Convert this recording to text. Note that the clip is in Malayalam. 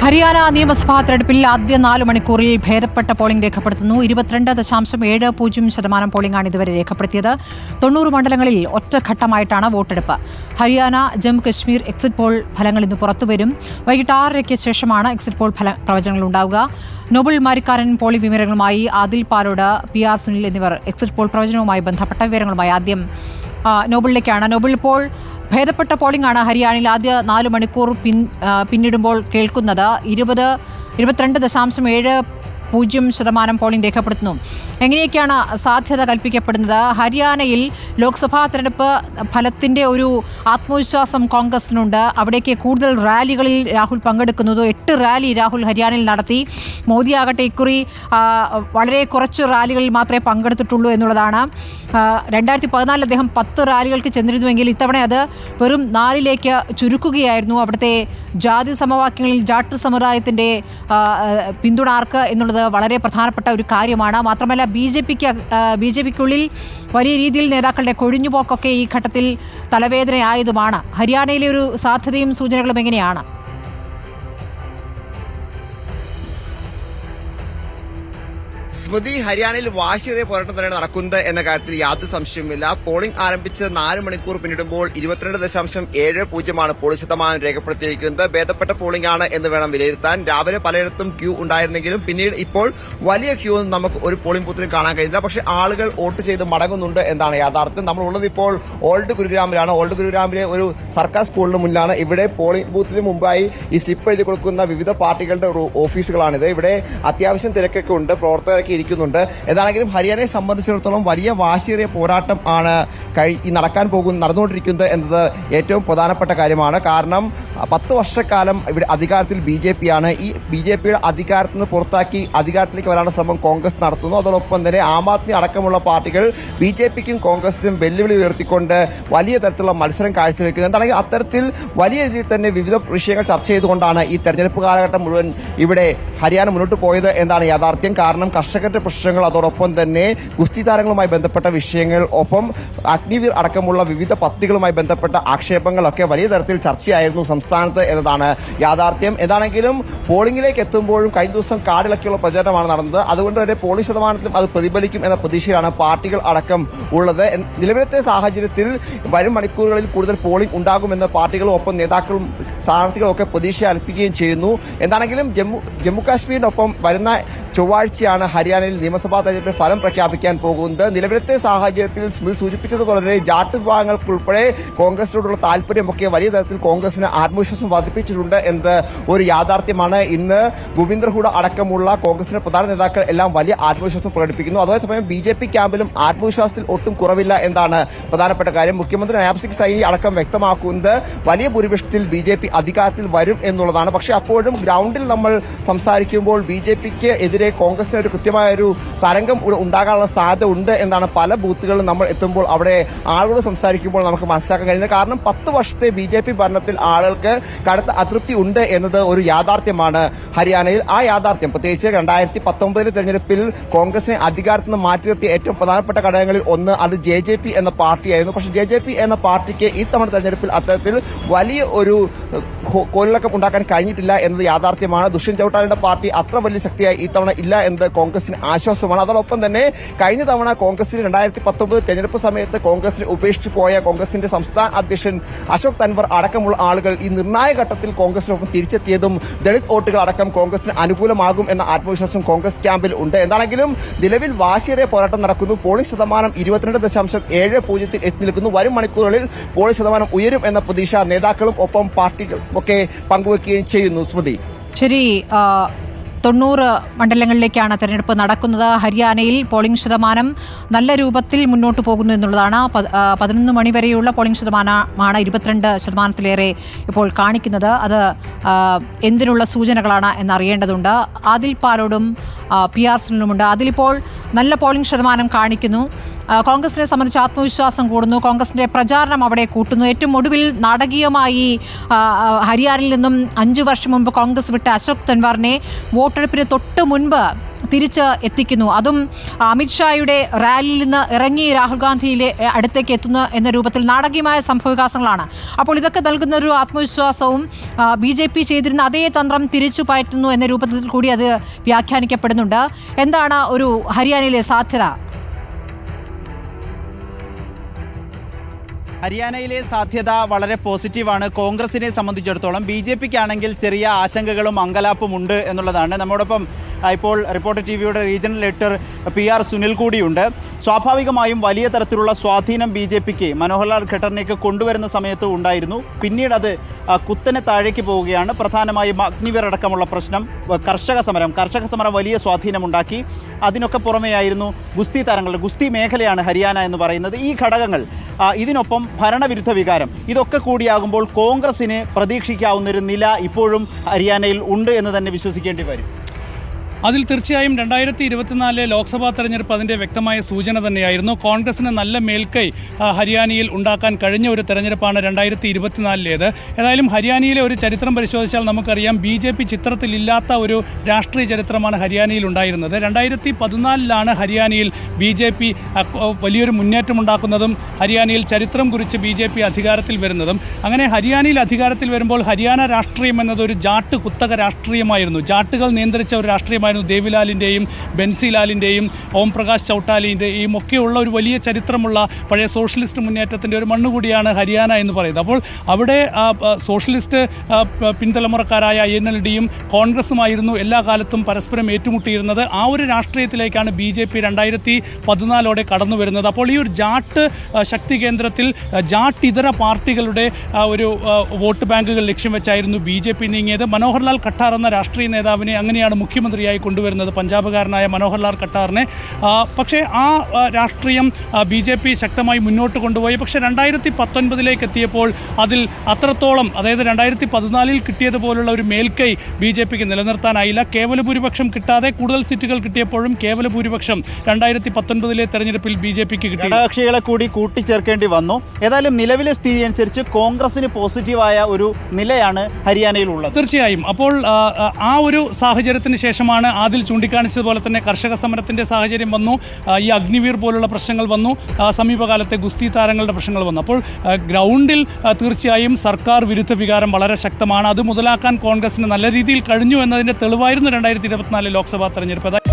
ഹരിയാന നിയമസഭാ തെരഞ്ഞെടുപ്പിൽ ആദ്യ 4 മണിക്കൂറിൽ ഭേദപ്പെട്ട പോളിംഗ് രേഖപ്പെടുത്തുന്നു. 22.70% പോളിംഗാണ് ഇതുവരെ രേഖപ്പെടുത്തിയത്. 90 മണ്ഡലങ്ങളിൽ ഒറ്റഘട്ടമായിട്ടാണ് വോട്ടെടുപ്പ്. ഹരിയാന ജമ്മു കശ്മീർ എക്സിറ്റ് പോൾ ഫലങ്ങൾ ഇന്ന് പുറത്തുവരും. വൈകിട്ട് 6:30 ശേഷമാണ് എക്സിറ്റ് പോൾ പ്രവചനങ്ങൾ ഉണ്ടാവുക. നോബൽ മാരിക്കാരൻ പോളിംഗ് വിവരങ്ങളുമായി ആദിൽ പാലോട്, PR സുനിൽ എന്നിവർ എക്സിറ്റ് പോൾ പ്രവചനവുമായി ബന്ധപ്പെട്ട വിവരങ്ങളുമായി ആദ്യം നോബലിലേക്കാണ്. നോബൽ, ഇപ്പോൾ ഭേദപ്പെട്ട പോളിംഗാണ് ഹരിയാനയിൽ ആദ്യ 4 മണിക്കൂർ പിന്നിടുമ്പോൾ കേൾക്കുന്നത്. 22.70% പോളിംഗ് രേഖപ്പെടുത്തുന്നു. എങ്ങനെയൊക്കെയാണ് സാധ്യത കൽപ്പിക്കപ്പെടുന്നത്? ഹരിയാനയിൽ ലോക്സഭാ തെരഞ്ഞെടുപ്പ് ഫലത്തിൻ്റെ ഒരു ആത്മവിശ്വാസം കോൺഗ്രസിനുണ്ട്. അവിടേക്ക് കൂടുതൽ റാലികളിൽ രാഹുൽ പങ്കെടുക്കുന്നത്. 8 റാലി രാഹുൽ ഹരിയാനയിൽ നടത്തി. മോദി ആകട്ടെ ഇക്കുറി വളരെ കുറച്ച് റാലികളിൽ മാത്രമേ പങ്കെടുത്തിട്ടുള്ളൂ എന്നുള്ളതാണ്. 2014 അദ്ദേഹം 10 റാലികൾക്ക് ചെന്നിരുന്നുവെങ്കിൽ ഇത്തവണ അത് വെറും 4ലേക്ക് ചുരുക്കുകയായിരുന്നു. അവിടുത്തെ ജാതി സമവാക്യങ്ങളിൽ ജാട്ട് സമുദായത്തിൻ്റെ പിന്തുണ ആർക്ക് എന്നുള്ളത് വളരെ പ്രധാനപ്പെട്ട ഒരു കാര്യമാണ്. മാത്രമല്ല ബി ജെ പിക്കുള്ളിൽ വലിയ രീതിയിൽ നേതാക്കളുടെ കൊഴിഞ്ഞുപോക്കൊക്കെ ഈ ഘട്ടത്തിൽ തലവേദനയായതുമാണ്. ഹരിയാനയിലെ ഒരു സാധ്യതയും സൂചനകളും എങ്ങനെയാണ്? സ്മൃതി, ഹരിയാനയിൽ വാശിയേറിയ പോരാട്ടം തന്നെയാണ് നടക്കുന്നത് എന്ന കാര്യത്തിൽ യാതൊരു സംശയവുമില്ല. പോളിംഗ് ആരംഭിച്ച് 4 മണിക്കൂർ പിന്നിടുമ്പോൾ 22.70% പോളിംഗ് ശതമാനം രേഖപ്പെടുത്തിയിരിക്കുന്നത്. ഭേദപ്പെട്ട പോളിംഗ് ആണ് എന്ന് വേണം വിലയിരുത്താൻ. രാവിലെ പലയിടത്തും ക്യൂ ഉണ്ടായിരുന്നെങ്കിലും പിന്നീട് ഇപ്പോൾ വലിയ ക്യൂ ഒന്നും നമുക്ക് ഒരു പോളിംഗ് ബൂത്തിന് കാണാൻ കഴിയില്ല. പക്ഷേ ആളുകൾ വോട്ട് ചെയ്ത് മടങ്ങുന്നുണ്ട് എന്നാണ് യാഥാർത്ഥ്യം. നമ്മളുള്ളത് ഇപ്പോൾ ഓൾഡ് ഗുരുഗ്രാമിലാണ്. ഓൾഡ് ഗുരുഗ്രാമിലെ ഒരു സർക്കാർ സ്കൂളിന് മുന്നിലാണ്. ഇവിടെ പോളിംഗ് ബൂത്തിന് മുമ്പായി ഈ സ്ലിപ്പ് എഴുതി കൊടുക്കുന്ന വിവിധ പാർട്ടികളുടെ ഓഫീസുകളാണിത്. ഇവിടെ അത്യാവശ്യം തിരക്കൊക്കെ ഉണ്ട്, പ്രവർത്തകരൊക്കെ ഇരിക്കുന്നുണ്ട്. എന്താണെങ്കിലും ഹരിയാനയെ സംബന്ധിച്ചിടത്തോളം വലിയ വാശിയേറിയ പോരാട്ടം ആണ് നടന്നുകൊണ്ടിരിക്കുന്നത് എന്നത് ഏറ്റവും പ്രധാനപ്പെട്ട കാര്യമാണ്. കാരണം 10 വർഷക്കാലം ഇവിടെ അധികാരത്തിൽ BJP ആണ്. ഈ BJPയുടെ അധികാരത്തിൽ നിന്ന് പുറത്താക്കി അധികാരത്തിലേക്ക് വരാനുള്ള ശ്രമം കോൺഗ്രസ് നടത്തുന്നു. അതോടൊപ്പം തന്നെ ആം ആദ്മി അടക്കമുള്ള പാർട്ടികൾ BJPക്കും കോൺഗ്രസിനും വെല്ലുവിളി ഉയർത്തിക്കൊണ്ട് വലിയ തരത്തിലുള്ള മത്സരം കാഴ്ചവെക്കുന്നത്. എന്താണെങ്കിൽ അത്തരത്തിൽ വലിയ രീതിയിൽ തന്നെ വിവിധ വിഷയങ്ങൾ ചർച്ച ചെയ്തുകൊണ്ടാണ് ഈ തെരഞ്ഞെടുപ്പ് കാലഘട്ടം മുഴുവൻ ഇവിടെ ഹരിയാന മുന്നോട്ട് പോയത് എന്നാണ് യാഥാർത്ഥ്യം. കാരണം കർഷകരുടെ പ്രശ്നങ്ങൾ, അതോടൊപ്പം തന്നെ ഗുസ്തി താരങ്ങളുമായി ബന്ധപ്പെട്ട വിഷയങ്ങൾ, ഒപ്പം അഗ്നിവീർ അടക്കമുള്ള വിവിധ പദ്ധതികളുമായി ബന്ധപ്പെട്ട ആക്ഷേപങ്ങളൊക്കെ വലിയ തരത്തിൽ ചർച്ചയായിരുന്നു സംസ്ഥാനത്ത് എന്നതാണ് യാഥാർത്ഥ്യം. എന്താണെങ്കിലും പോളിംഗിലേക്ക് എത്തുമ്പോഴും കഴിഞ്ഞ ദിവസം കാടിളക്കിയുള്ള പ്രചാരണമാണ് നടന്നത്. അതുകൊണ്ട് തന്നെ പോളിംഗ് ശതമാനത്തിലും അത് പ്രതിഫലിക്കും എന്ന പ്രതീക്ഷയിലാണ് പാർട്ടികൾ അടക്കം ഉള്ളത്. നിലവിലത്തെ സാഹചര്യത്തിൽ വരും മണിക്കൂറുകളിൽ കൂടുതൽ പോളിംഗ് ഉണ്ടാകുമെന്ന് പാർട്ടികളും ഒപ്പം നേതാക്കളും സ്ഥാനാർത്ഥികളും ഒക്കെ പ്രതീക്ഷ അർപ്പിക്കുകയും ചെയ്യുന്നു. എന്താണെങ്കിലും ജമ്മു കാശ്മീരിനൊപ്പം വരുന്ന ചൊവ്വാഴ്ചയാണ് ഹരിയാനയിൽ നിയമസഭാ തെരഞ്ഞെടുപ്പിൽ ഫലം പ്രഖ്യാപിക്കാൻ പോകുന്നത്. നിലവിലത്തെ സാഹചര്യത്തിൽ സ്മൃതി സൂചിപ്പിച്ചതുപോലെ തന്നെ ജാട്ട് വിഭാഗങ്ങൾക്കുൾപ്പെടെ കോൺഗ്രസിനോടുള്ള താല്പര്യമൊക്കെ വലിയ തരത്തിൽ കോൺഗ്രസിന് ആത്മവിശ്വാസം വർദ്ധിപ്പിച്ചിട്ടുണ്ട് എന്നത് ഒരു യാഥാർത്ഥ്യമാണ്. ഇന്ന് ഭൂപീന്ദർ ഹൂഡ അടക്കമുള്ള കോൺഗ്രസിന്റെ പ്രധാന നേതാക്കൾ എല്ലാം വലിയ ആത്മവിശ്വാസം പ്രകടിപ്പിക്കുന്നു. അതേസമയം BJP ക്യാമ്പിലും ആത്മവിശ്വാസത്തിൽ ഒട്ടും കുറവില്ല എന്നാണ് പ്രധാനപ്പെട്ട കാര്യം. മുഖ്യമന്ത്രി നയാബ് സിംഗ് സൈനി അടക്കം വ്യക്തമാക്കുന്നത് വലിയ ഭൂരിപക്ഷത്തിൽ BJP അധികാരത്തിൽ വരും എന്നുള്ളതാണ്. പക്ഷേ അപ്പോഴും ഗ്രൗണ്ടിൽ നമ്മൾ സംസാരിക്കുമ്പോൾ BJPക്ക് എതിരെ കോൺഗ്രസിന് ഒരു കൃത്യമായ ഒരു തരംഗം ഉണ്ടാകാനുള്ള സാധ്യത ഉണ്ട് എന്നാണ് പല ബൂത്തുകളിലും നമ്മൾ എത്തുമ്പോൾ അവിടെ ആളുകൾ സംസാരിക്കുമ്പോൾ നമുക്ക് മനസ്സിലാക്കാൻ കഴിയുന്നത്. കാരണം 10 വർഷത്തെ BJP ഭരണത്തിൽ ആളുകൾക്ക് കടുത്ത അതൃപ്തി ഉണ്ട് എന്നത് ഒരു യാഥാർത്ഥ്യമാണ് ഹരിയാനയിൽ. ആ യാഥാർത്ഥ്യം പ്രത്യേകിച്ച് 2019 തെരഞ്ഞെടുപ്പിൽ കോൺഗ്രസിനെ അധികാരത്തിൽ നിന്ന് മാറ്റി നിർത്തിയ ഏറ്റവും പ്രധാനപ്പെട്ട ഘടകങ്ങളിൽ ഒന്ന് അത് JJP എന്ന പാർട്ടിയായിരുന്നു. പക്ഷേ JJP എന്ന പാർട്ടിക്ക് ഈ തവണ തെരഞ്ഞെടുപ്പിൽ അത്തരത്തിൽ വലിയ ഒരു കോലിളക്കം ഉണ്ടാക്കാൻ കഴിഞ്ഞിട്ടില്ല എന്നത് യാഥാർത്ഥ്യമാണ്. ദുഷ്യന്ത് ചൌട്ടാലയുടെ പാർട്ടി അത്ര വലിയ ശക്തിയായി ഈ തവണ ഇല്ല എന്നത് കോൺഗ്രസിന് ആശ്വാസമാണ്. അതോടൊപ്പം തന്നെ കഴിഞ്ഞ തവണ കോൺഗ്രസിന് 2019 തെരഞ്ഞെടുപ്പ് സമയത്ത് കോൺഗ്രസിനെ ഉപേക്ഷിച്ചു പോയ കോൺഗ്രസിന്റെ സംസ്ഥാന അധ്യക്ഷൻ അശോക് തൻവർ അടക്കമുള്ള ആളുകൾ ഈ നിർണായക ഘട്ടത്തിൽ കോൺഗ്രസിനൊപ്പം തിരിച്ചെത്തിയതും ദളിത് വോട്ടുകൾ അടക്കം കോൺഗ്രസിന് അനുകൂലമാകും എന്ന ആത്മവിശ്വാസം കോൺഗ്രസ് ക്യാമ്പിൽ ഉണ്ട്. എന്താണെങ്കിലും നിലവിൽ വാശിയേറിയ പോരാട്ടം നടക്കുന്നു. പോളിംഗ് ശതമാനം 22.70 എത്തി നിൽക്കുന്നു. വരും മണിക്കൂറുകളിൽ പോളിംഗ് ശതമാനം ഉയരും എന്ന പ്രതീക്ഷ നേതാക്കളും ഒപ്പം പാർട്ടികളും ഒക്കെ പങ്കുവയ്ക്കുകയും ചെയ്യുന്നു. സ്മൃതി, ശരി. 90 മണ്ഡലങ്ങളിലേക്കാണ് തെരഞ്ഞെടുപ്പ് നടക്കുന്നത്. ഹരിയാനയിൽ പോളിംഗ് ശതമാനം നല്ല രൂപത്തിൽ മുന്നോട്ട് പോകുന്നു എന്നുള്ളതാണ്. 11 മണി വരെയുള്ള പോളിംഗ് ശതമാനമാണ് 22%-ലേറെ ഇപ്പോൾ കാണിക്കുന്നത്. അത് എന്തിനുള്ള സൂചനകളാണ് എന്നറിയേണ്ടതുണ്ട്. ആദിൽ പാലോടും PR സുനിലുമുണ്ട്. അതിലിപ്പോൾ നല്ല പോളിംഗ് ശതമാനം കാണിക്കുന്നു. കോൺഗ്രസിനെ സംബന്ധിച്ച് ആത്മവിശ്വാസം കൂടുന്നു. കോൺഗ്രസിന്റെ പ്രചാരണം അവിടെ കൂട്ടുന്നു. ഏറ്റവും ഒടുവിൽ നാടകീയമായി ഹരിയാനയിൽ നിന്നും 5 വർഷം മുമ്പ് കോൺഗ്രസ് വിട്ട അശോക് തൻവാറിനെ വോട്ടെടുപ്പിന് തൊട്ട് മുൻപ് തിരിച്ച് എത്തിക്കുന്നു. അതും അമിത്ഷായുടെ റാലിയിൽ നിന്ന് ഇറങ്ങി രാഹുൽ ഗാന്ധിയിലെ അടുത്തേക്ക് എത്തുന്നു എന്ന രൂപത്തിൽ നാടകീയമായ സംഭവവികാസങ്ങളാണ്. അപ്പോൾ ഇതൊക്കെ നൽകുന്ന ഒരു ആത്മവിശ്വാസവും BJP ചെയ്തിരുന്ന അതേ തന്ത്രം തിരിച്ചു പയറ്റുന്നു എന്ന രൂപത്തിൽ കൂടി അത് വ്യാഖ്യാനിക്കപ്പെടുന്നുണ്ട്. എന്താണ് ഒരു ഹരിയാനയിലെ സാധ്യത? ഹരിയാനയിലെ സാധ്യത വളരെ പോസിറ്റീവാണ്. കോൺഗ്രസിനെ സംബന്ധിച്ചിടത്തോളം BJPക്കാണെങ്കിൽ ചെറിയ ആശങ്കകളും അങ്കലാപ്പും ഉണ്ട് എന്നുള്ളതാണ്. നമ്മോടൊപ്പം ഇപ്പോൾ റിപ്പോർട്ടർ TVയുടെ റീജിയണൽ എഡിറ്റർ PR സുനിൽ കൂടിയുണ്ട്. സ്വാഭാവികമായും വലിയ തരത്തിലുള്ള സ്വാധീനം BJPക്ക് മനോഹർലാൽ ഖട്ടറിനെയൊക്കെ കൊണ്ടുവരുന്ന സമയത്ത് ഉണ്ടായിരുന്നു. പിന്നീട് അത് കുത്തനെ താഴേക്ക് പോവുകയാണ്. പ്രധാനമായും അഗ്നിവീർ അടക്കമുള്ള പ്രശ്നം, കർഷക സമരം വലിയ സ്വാധീനമുണ്ടാക്കി. അതിനൊക്കെ പുറമെയായിരുന്നു ഗുസ്തി താരങ്ങളുടെ ഗുസ്തി മേഖലയാണ് ഹരിയാന എന്ന് പറയുന്നത്. ഈ ഘടകങ്ങൾ ഇതിനൊപ്പം ഭരണവിരുദ്ധ വികാരം ഇതൊക്കെ കൂടിയാകുമ്പോൾ കോൺഗ്രസിന് പ്രതീക്ഷിക്കാവുന്നൊരു നില ഇപ്പോഴും ഹരിയാനയിൽ ഉണ്ട് എന്ന് തന്നെ വിശ്വസിക്കേണ്ടി വരും. അതിൽ തീർച്ചയായും 2024 ലോക്സഭാ തെരഞ്ഞെടുപ്പ് അതിൻ്റെ വ്യക്തമായ സൂചന തന്നെയായിരുന്നു. കോൺഗ്രസിന് നല്ല മേൽക്കൈ ഹരിയാനയിൽ ഉണ്ടാക്കാൻ കഴിഞ്ഞ ഒരു തെരഞ്ഞെടുപ്പാണ് 2024 ഏതായാലും ഹരിയാനയിലെ ഒരു ചരിത്രം പരിശോധിച്ചാൽ നമുക്കറിയാം BJP ചിത്രത്തിലില്ലാത്ത ഒരു രാഷ്ട്രീയ ചരിത്രമാണ് ഹരിയാനയിൽ ഉണ്ടായിരുന്നത്. 2014 ഹരിയാനയിൽ BJP വലിയൊരു മുന്നേറ്റമുണ്ടാക്കുന്നതും ഹരിയാനയിൽ ചരിത്രം കുറിച്ച് BJP അധികാരത്തിൽ വരുന്നതും. അങ്ങനെ ഹരിയാനയിൽ അധികാരത്തിൽ വരുമ്പോൾ ഹരിയാന രാഷ്ട്രീയം എന്നതൊരു ജാട്ട് കുത്തക രാഷ്ട്രീയമായിരുന്നു. ജാട്ടുകൾ നിയന്ത്രിച്ച ഒരു രാഷ്ട്രീയമായിരുന്നു. ദേവിലാലിൻ്റെയും ബെൻസിലാലിൻ്റെയും ഓം പ്രകാശ് ചൗട്ടാലിൻ്റെയും ഒക്കെയുള്ള ഒരു വലിയ ചരിത്രമുള്ള പഴയ സോഷ്യലിസ്റ്റ് മുന്നേറ്റത്തിൻ്റെ ഒരു മണ്ണുകൂടിയാണ് ഹരിയാന എന്ന് പറയുന്നത്. അപ്പോൾ അവിടെ സോഷ്യലിസ്റ്റ് പിൻതലമുറക്കാരായ INLDയും കോൺഗ്രസുമായിരുന്നു എല്ലാ കാലത്തും പരസ്പരം ഏറ്റുമുട്ടിയിരുന്നത്. ആ ഒരു രാഷ്ട്രീയത്തിലേക്കാണ് BJP 2014 കടന്നു വരുന്നത്. അപ്പോൾ ഈ ഒരു ജാട്ട് ശക്തി കേന്ദ്രത്തിൽ ജാട്ടിതര പാർട്ടികളുടെ ഒരു വോട്ട് ബാങ്കുകൾ ലക്ഷ്യം വെച്ചായിരുന്നു BJP നീങ്ങിയത്. മനോഹർലാൽ ഖട്ടാർ എന്ന രാഷ്ട്രീയ നേതാവിനെ അങ്ങനെയാണ് മുഖ്യമന്ത്രിയായി കൊണ്ടുവരുന്നത്, പഞ്ചാബുകാരനായ മനോഹർലാൽ ഖട്ടാറിനെ. പക്ഷേ ആ രാഷ്ട്രീയം BJP ശക്തമായി മുന്നോട്ട് കൊണ്ടുപോയി. പക്ഷേ 2019 എത്തിയപ്പോൾ അതിൽ അത്രത്തോളം, അതായത് 2014 കിട്ടിയതുപോലുള്ള ഒരു മേൽക്കൈ BJPക്ക് നിലനിർത്താനായില്ല. കേവല ഭൂരിപക്ഷം കിട്ടാതെ കൂടുതൽ സീറ്റുകൾ കിട്ടിയപ്പോഴും കേവല ഭൂരിപക്ഷം 2019 തെരഞ്ഞെടുപ്പിൽ BJPക്ക് കിട്ടി. ഘടകകക്ഷികളെ കൂടി കൂട്ടിച്ചേർക്കേണ്ടി വന്നു. ഏതായാലും നിലവിലെ സ്ഥിതി അനുസരിച്ച് കോൺഗ്രസിന് പോസിറ്റീവായ ഒരു നിലയാണ് ഹരിയാനയിൽ ഉള്ളത്. തീർച്ചയായും. അപ്പോൾ ആ ഒരു സാഹചര്യത്തിന് ശേഷമാണ് ആദിൽ ചൂണ്ടിക്കാണിച്ചതുപോലെ തന്നെ കർഷക സമരത്തിൻ്റെ സാഹചര്യം വന്നു, ഈ അഗ്നിവീർ പോലുള്ള പ്രശ്നങ്ങൾ വന്നു, സമീപകാലത്തെ ഗുസ്തി താരങ്ങളുടെ പ്രശ്നങ്ങൾ വന്നു. അപ്പോൾ ഗ്രൗണ്ടിൽ തീർച്ചയായും സർക്കാർ വിരുദ്ധ വികാരം വളരെ ശക്തമാണ്. അത് മുതലാക്കാൻ കോൺഗ്രസിന് നല്ല രീതിയിൽ കഴിഞ്ഞു എന്നതിൻ്റെ തെളിവായിരുന്നു 2024 ലോക്സഭാ തെരഞ്ഞെടുപ്പ്.